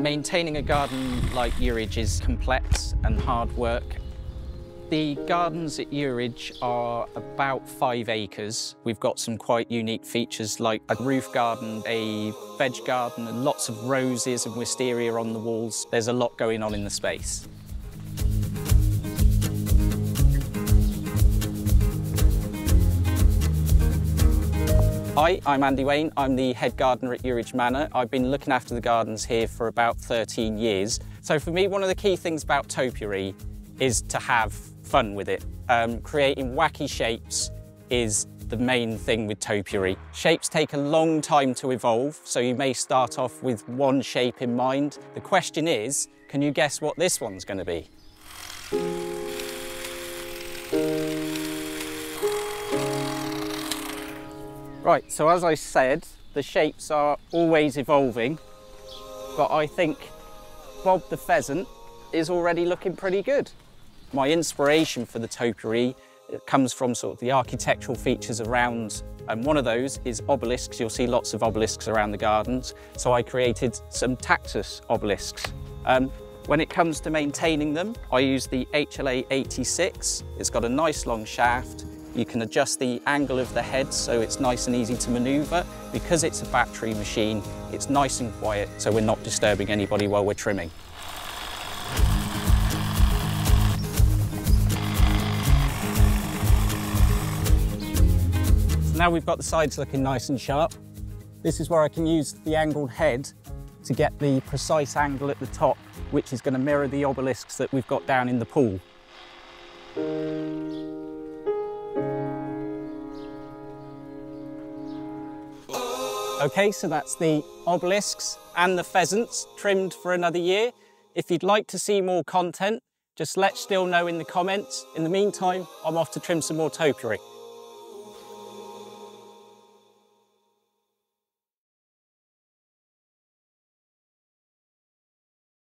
Maintaining a garden like Euridge is complex and hard work. The gardens at Euridge are about 5 acres. We've got some quite unique features like a roof garden, a veg garden, and lots of roses and wisteria on the walls. There's a lot going on in the space. Hi, I'm Andy Wain. I'm the head gardener at Euridge Manor. I've been looking after the gardens here for about 13 years. So for me, one of the key things about Topiary is to have fun with it. Creating wacky shapes is the main thing with Topiary. Shapes take a long time to evolve, so you may start off with one shape in mind. The question is, can you guess what this one's going to be? Right, so as I said, the shapes are always evolving, but I think Bob the pheasant is already looking pretty good. My inspiration for the topiary comes from sort of the architectural features around, and one of those is obelisks. You'll see lots of obelisks around the gardens, so I created some Taxus obelisks. When it comes to maintaining them, I use the HLA 86. It's got a nice long shaft. You can adjust the angle of the head so it's nice and easy to manoeuvre. Because it's a battery machine, it's nice and quiet, so we're not disturbing anybody while we're trimming. So now we've got the sides looking nice and sharp. This is where I can use the angled head to get the precise angle at the top, which is going to mirror the obelisks that we've got down in the pool. Okay, so that's the obelisks and the pheasants trimmed for another year. If you'd like to see more content, just let STIHL know in the comments. In the meantime, I'm off to trim some more topiary.